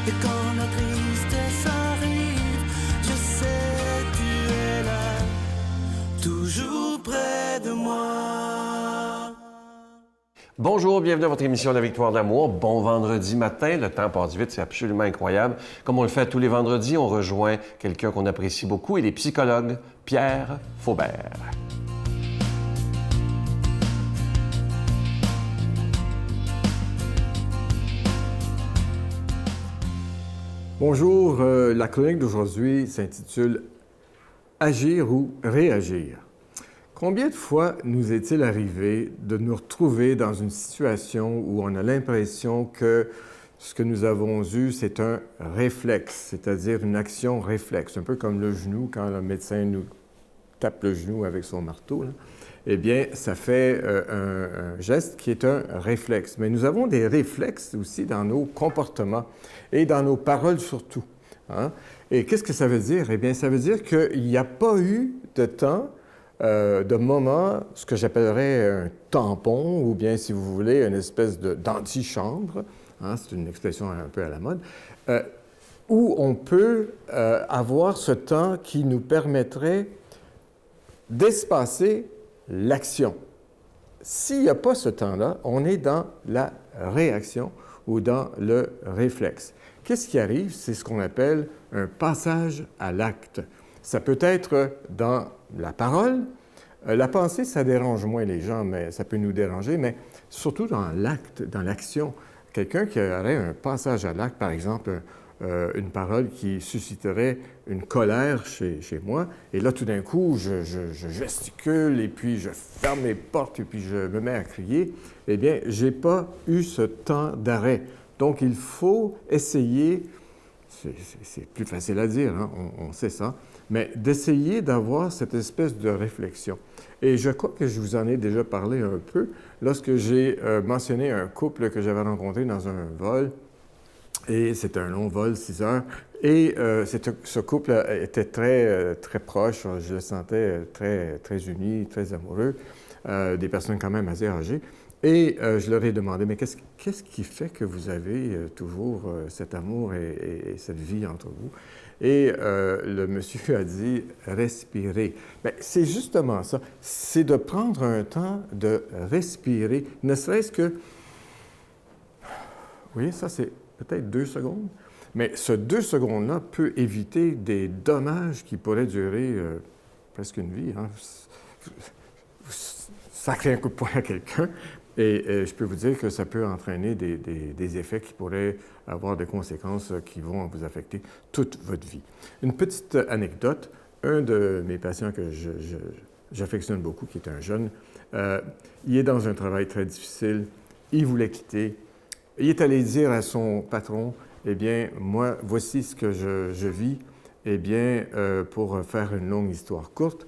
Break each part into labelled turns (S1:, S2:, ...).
S1: Et quand la tristesse arrive, je sais tu es là, toujours près de moi.
S2: Bonjour, bienvenue à votre émission La Victoire de l'amour. Bon vendredi matin, le temps passe vite, c'est absolument incroyable. Comme on le fait tous les vendredis, on rejoint quelqu'un qu'on apprécie beaucoup, il est psychologue, Pierre Faubert.
S3: Bonjour, la chronique d'aujourd'hui s'intitule « Agir ou réagir ». Combien de fois nous est-il arrivé de nous retrouver dans une situation où on a l'impression que ce que nous avons eu, c'est un réflexe, c'est-à-dire une action réflexe, un peu comme le genou, quand le médecin nous tape le genou avec son marteau, là. Eh bien, ça fait un geste qui est un réflexe. Mais nous avons des réflexes aussi dans nos comportements et dans nos paroles surtout. Hein? Et qu'est-ce que ça veut dire? Eh bien, ça veut dire qu'il n'y a pas eu de temps, de moment, ce que j'appellerais un tampon, ou bien, si vous voulez, une espèce d'antichambre, hein, c'est une expression un peu à la mode, où on peut avoir ce temps qui nous permettrait d'espacer l'action. S'il n'y a pas ce temps-là, on est dans la réaction ou dans le réflexe. Qu'est-ce qui arrive? C'est ce qu'on appelle un passage à l'acte. Ça peut être dans la parole. La pensée, ça dérange moins les gens, mais ça peut nous déranger, mais surtout dans l'acte, dans l'action. Quelqu'un qui aurait un passage à l'acte, par exemple, une parole qui susciterait une colère chez moi, et là, tout d'un coup, je gesticule, et puis je ferme mes portes, et puis je me mets à crier, eh bien, je n'ai pas eu ce temps d'arrêt. Donc, il faut essayer, c'est plus facile à dire, hein, on sait ça, mais d'essayer d'avoir cette espèce de réflexion. Et je crois que je vous en ai déjà parlé un peu lorsque j'ai mentionné un couple que j'avais rencontré dans un vol. Et c'était un long vol, 6 heures. Et ce couple était très proche. Je le sentais très unis, très amoureux. Des personnes quand même assez âgées. Et je leur ai demandé, mais qu'est-ce qui fait que vous avez toujours cet amour et cette vie entre vous? Et le monsieur a dit, respirer. Bien, c'est justement ça. C'est de prendre un temps de respirer, ne serait-ce que... Vous voyez, ça c'est peut-être 2 secondes, mais ce 2 secondes-là peut éviter des dommages qui pourraient durer presque une vie. Hein? Sacrer un coup de poing à quelqu'un, et je peux vous dire que ça peut entraîner des effets qui pourraient avoir des conséquences qui vont vous affecter toute votre vie. Une petite anecdote, un de mes patients que j'affectionne beaucoup, qui est un jeune, il est dans un travail très difficile, il voulait quitter. Il est allé dire à son patron, « Eh bien, moi, voici ce que je vis. » Eh bien, pour faire une longue histoire courte,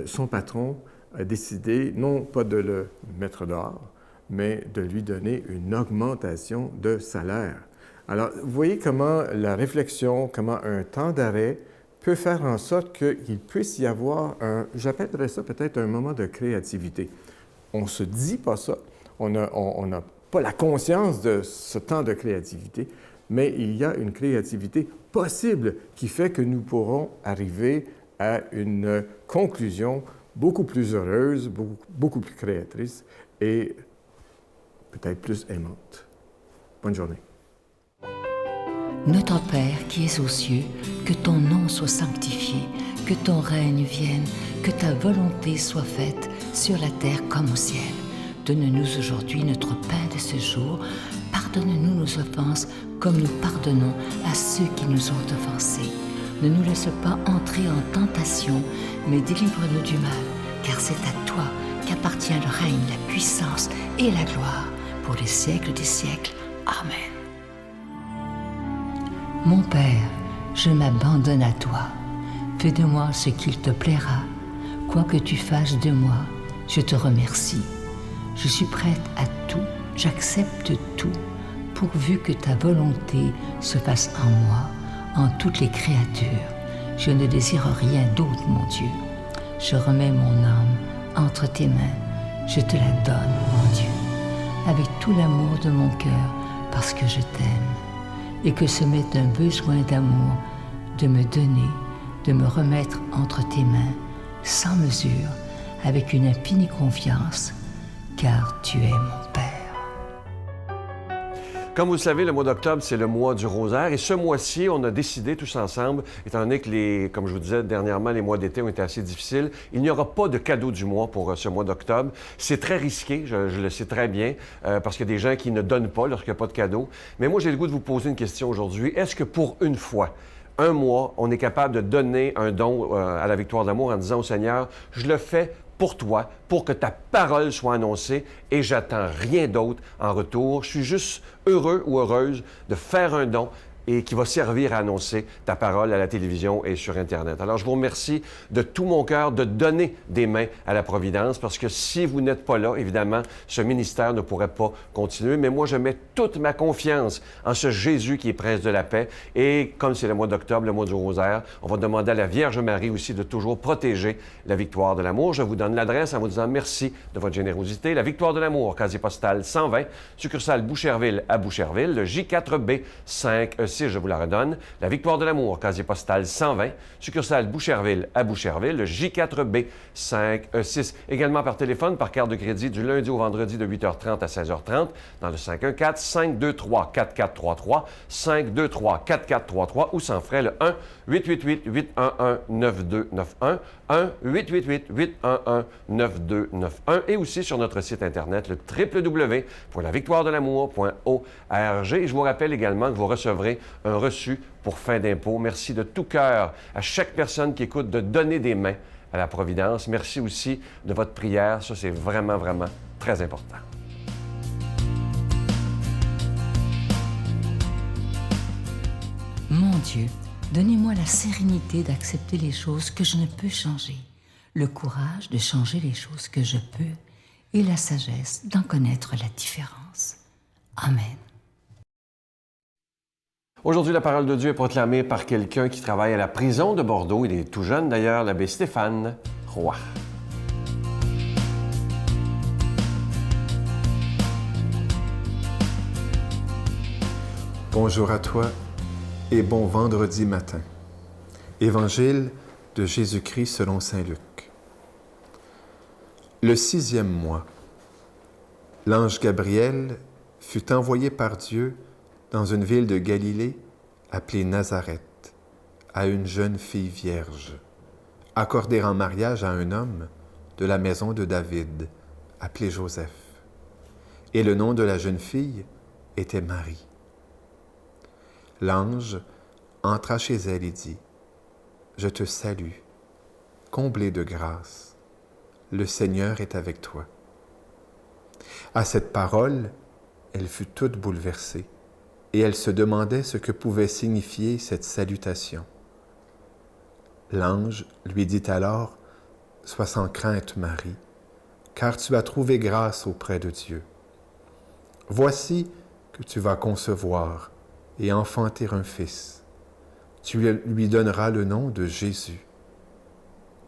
S3: son patron a décidé, non pas de le mettre dehors, mais de lui donner une augmentation de salaire. Alors, vous voyez comment la réflexion, comment un temps d'arrêt peut faire en sorte qu'il puisse y avoir j'appellerais ça peut-être un moment de créativité. On ne se dit pas ça, on n'a pas la conscience de ce temps de créativité, mais il y a une créativité possible qui fait que nous pourrons arriver à une conclusion beaucoup plus heureuse, beaucoup plus créatrice et peut-être plus aimante. Bonne journée.
S4: Notre Père qui es aux cieux, que ton nom soit sanctifié, que ton règne vienne, que ta volonté soit faite sur la terre comme au ciel. Donne-nous aujourd'hui notre pain de ce jour. Pardonne-nous nos offenses, comme nous pardonnons à ceux qui nous ont offensés. Ne nous laisse pas entrer en tentation, mais délivre-nous du mal, car c'est à toi qu'appartient le règne, la puissance et la gloire, pour les siècles des siècles. Amen. Mon Père, je m'abandonne à toi. Fais de moi ce qu'il te plaira. Quoi que tu fasses de moi, je te remercie. Je suis prête à tout, j'accepte tout, pourvu que ta volonté se fasse en moi, en toutes les créatures. Je ne désire rien d'autre, mon Dieu. Je remets mon âme entre tes mains, je te la donne, mon Dieu, avec tout l'amour de mon cœur, parce que je t'aime. et que ce m'est un besoin d'amour de me donner, de me remettre entre tes mains, sans mesure, avec une infinie confiance, car tu es mon Père.
S2: Comme vous le savez, le mois d'octobre, c'est le mois du rosaire. Et ce mois-ci, on a décidé tous ensemble, étant donné que, comme je vous disais dernièrement, les mois d'été ont été assez difficiles, il n'y aura pas de cadeau du mois pour ce mois d'octobre. C'est très risqué, je le sais très bien, parce qu'il y a des gens qui ne donnent pas lorsqu'il n'y a pas de cadeau. Mais moi, j'ai le goût de vous poser une question aujourd'hui. Est-ce que pour une fois, un mois, on est capable de donner un don à la victoire de l'amour en disant au Seigneur, je le fais pour toi, pour que ta parole soit annoncée et j'attends rien d'autre en retour. Je suis juste heureux ou heureuse de faire un don et qui va servir à annoncer ta parole à la télévision et sur Internet. Alors, je vous remercie de tout mon cœur de donner des mains à la Providence parce que si vous n'êtes pas là, évidemment, ce ministère ne pourrait pas continuer. Mais moi, je mets toute ma confiance en ce Jésus qui est prince de la paix. Et comme c'est le mois d'octobre, le mois du rosaire, on va demander à la Vierge Marie aussi de toujours protéger la victoire de l'amour. Je vous donne l'adresse en vous disant merci de votre générosité. La victoire de l'amour, casier postal 120, succursale Boucherville à Boucherville, le J4B 5E6. Je vous la redonne. La victoire de l'amour, casier postal 120, succursale Boucherville à Boucherville, le J4B 5E6. Également par téléphone, par carte de crédit du lundi au vendredi de 8h30 à 16h30 dans le 514-523-4433, 523-4433 ou sans frais le 1-888-811-9291, 1-888-811-9291 et aussi sur notre site Internet, le www.lavictoiredelamour.org. Et je vous rappelle également que vous recevrez un reçu pour fin d'impôt. Merci de tout cœur à chaque personne qui écoute de donner des mains à la Providence. Merci aussi de votre prière. Ça, c'est vraiment, vraiment très important.
S4: Mon Dieu, donnez-moi la sérénité d'accepter les choses que je ne peux changer, le courage de changer les choses que je peux et la sagesse d'en connaître la différence. Amen.
S2: Aujourd'hui, la parole de Dieu est proclamée par quelqu'un qui travaille à la prison de Bordeaux. Il est tout jeune d'ailleurs, l'abbé Stéphane Roy.
S5: Bonjour à toi et bon vendredi matin. Évangile de Jésus-Christ selon saint Luc. Le 6e mois, l'ange Gabriel fut envoyé par Dieu dans une ville de Galilée appelée Nazareth, à une jeune fille vierge, accordée en mariage à un homme de la maison de David, appelé Joseph. Et le nom de la jeune fille était Marie. L'ange entra chez elle et dit, « Je te salue, comblée de grâce, le Seigneur est avec toi. » À cette parole, elle fut toute bouleversée, et elle se demandait ce que pouvait signifier cette salutation. L'ange lui dit alors, « Sois sans crainte, Marie, car tu as trouvé grâce auprès de Dieu. Voici que tu vas concevoir et enfanter un fils. Tu lui donneras le nom de Jésus.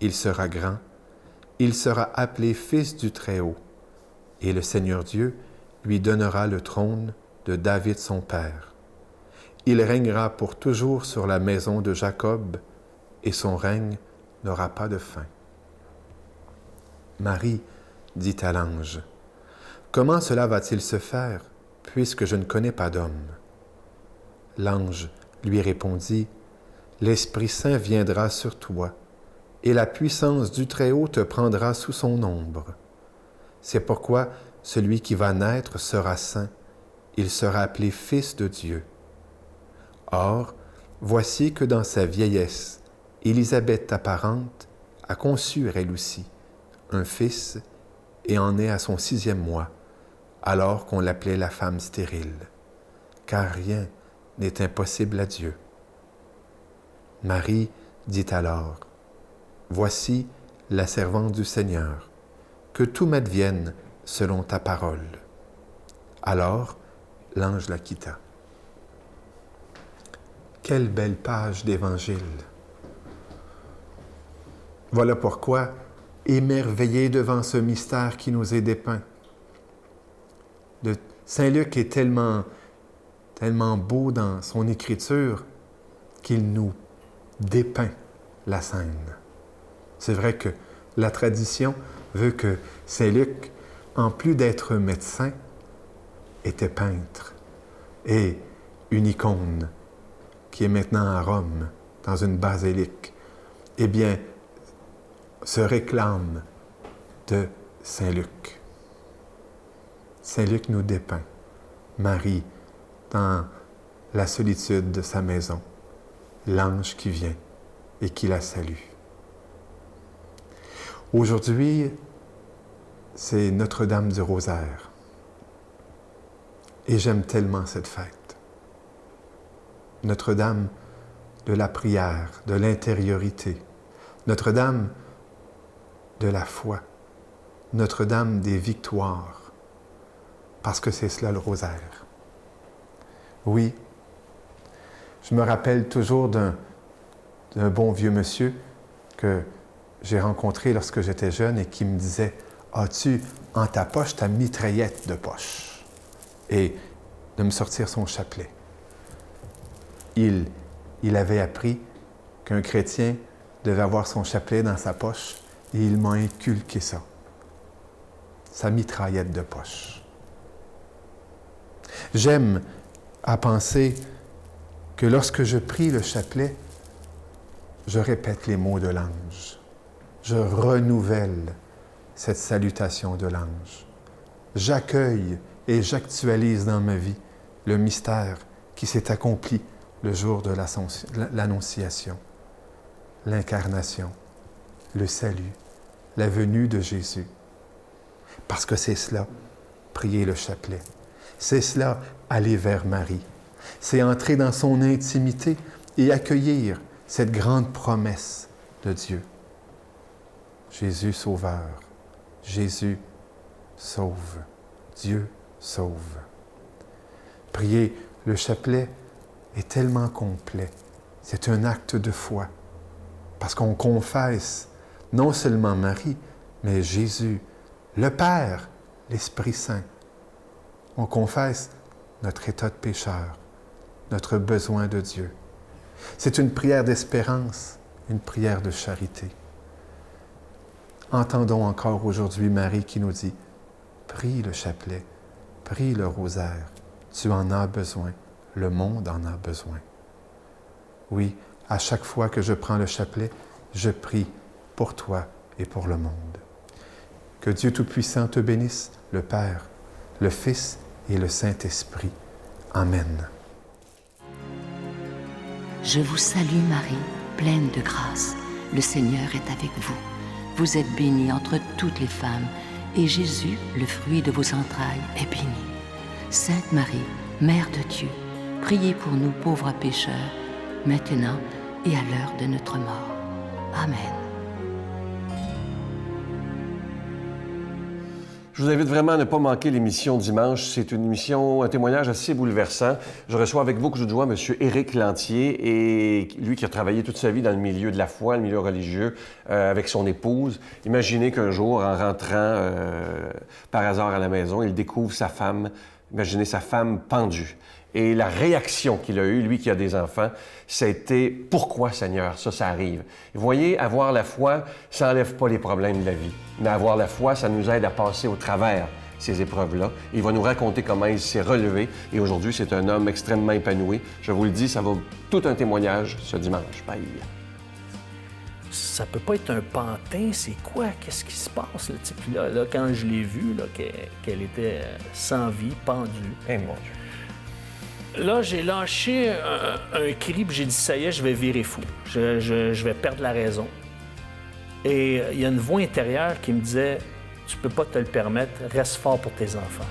S5: Il sera grand, il sera appelé Fils du Très-Haut, et le Seigneur Dieu lui donnera le trône de David son père. Il régnera pour toujours sur la maison de Jacob, et son règne n'aura pas de fin. » Marie dit à l'ange, « Comment cela va-t-il se faire, puisque je ne connais pas d'homme? » L'ange lui répondit, « L'Esprit Saint viendra sur toi, et la puissance du Très-Haut te prendra sous son ombre. C'est pourquoi celui qui va naître sera saint, il sera appelé Fils de Dieu. Or, voici que dans sa vieillesse, Élisabeth, ta parente, a conçu elle aussi un fils et en est à son 6e mois, alors qu'on l'appelait la femme stérile, car rien n'est impossible à Dieu. » Marie dit alors, « Voici la servante du Seigneur, que tout m'advienne selon ta parole. » Alors, l'ange la quitta. Quelle belle page d'Évangile! Voilà pourquoi, émerveillés devant ce mystère qui nous est dépeint, Saint Luc est tellement tellement beau dans son écriture qu'il nous dépeint la scène. C'est vrai que la tradition veut que Saint Luc, en plus d'être médecin, était peintre et une icône qui est maintenant à Rome, dans une basilique, eh bien, se réclame de Saint Luc. Saint Luc nous dépeint Marie dans la solitude de sa maison, l'ange qui vient et qui la salue. Aujourd'hui, c'est Notre-Dame du Rosaire. Et j'aime tellement cette fête. Notre-Dame de la prière, de l'intériorité. Notre-Dame de la foi. Notre-Dame des victoires. Parce que c'est cela le rosaire. Oui, je me rappelle toujours d'un bon vieux monsieur que j'ai rencontré lorsque j'étais jeune et qui me disait « As-tu en ta poche ta mitraillette de poche? » et de me sortir son chapelet. Il avait appris qu'un chrétien devait avoir son chapelet dans sa poche et il m'a inculqué ça. Sa mitraillette de poche. J'aime à penser que lorsque je prie le chapelet, je répète les mots de l'ange. Je renouvelle cette salutation de l'ange. J'accueille et j'actualise dans ma vie le mystère qui s'est accompli le jour de l'Annonciation, l'incarnation, le salut, la venue de Jésus. Parce que c'est cela, prier le chapelet. C'est cela, aller vers Marie. C'est entrer dans son intimité et accueillir cette grande promesse de Dieu. Jésus Sauveur, Jésus sauve, Dieu sauve. Prier le chapelet est tellement complet. C'est un acte de foi. Parce qu'on confesse non seulement Marie, mais Jésus, le Père, l'Esprit Saint. On confesse notre état de pécheur, notre besoin de Dieu. C'est une prière d'espérance, une prière de charité. Entendons encore aujourd'hui Marie qui nous dit « Prie le chapelet, prie le rosaire, tu en as besoin, le monde en a besoin. » Oui, à chaque fois que je prends le chapelet, je prie pour toi et pour le monde. Que Dieu Tout-Puissant te bénisse, le Père, le Fils et le Saint-Esprit. Amen.
S4: Je vous salue Marie, pleine de grâce. Le Seigneur est avec vous. Vous êtes bénie entre toutes les femmes, et Jésus, le fruit de vos entrailles, est béni. Sainte Marie, Mère de Dieu, priez pour nous pauvres pécheurs, maintenant et à l'heure de notre mort. Amen.
S2: Je vous invite vraiment à ne pas manquer l'émission dimanche. C'est une émission, un témoignage assez bouleversant. Je reçois avec vous, que je dois, M. Éric Lantier, et lui qui a travaillé toute sa vie dans le milieu de la foi, le milieu religieux, avec son épouse. Imaginez qu'un jour, en rentrant par hasard à la maison, il découvre sa femme. Imaginez sa femme pendue. Et la réaction qu'il a eue, lui qui a des enfants, c'était « Pourquoi, Seigneur, ça arrive? » Vous voyez, avoir la foi, ça n'enlève pas les problèmes de la vie. Mais avoir la foi, ça nous aide à passer au travers ces épreuves-là. Il va nous raconter comment il s'est relevé. Et aujourd'hui, c'est un homme extrêmement épanoui. Je vous le dis, ça va tout un témoignage ce dimanche. Bye!
S6: Ça peut pas être un pantin, c'est quoi? Qu'est-ce qui se passe? Là? Puis là, quand je l'ai vue, qu'elle était sans vie, pendue.
S2: Eh mon Dieu!
S6: Là, j'ai lâché un cri, puis j'ai dit, ça y est, je vais virer fou. Je vais perdre la raison. Et il y a une voix intérieure qui me disait, tu peux pas te le permettre, reste fort pour tes enfants.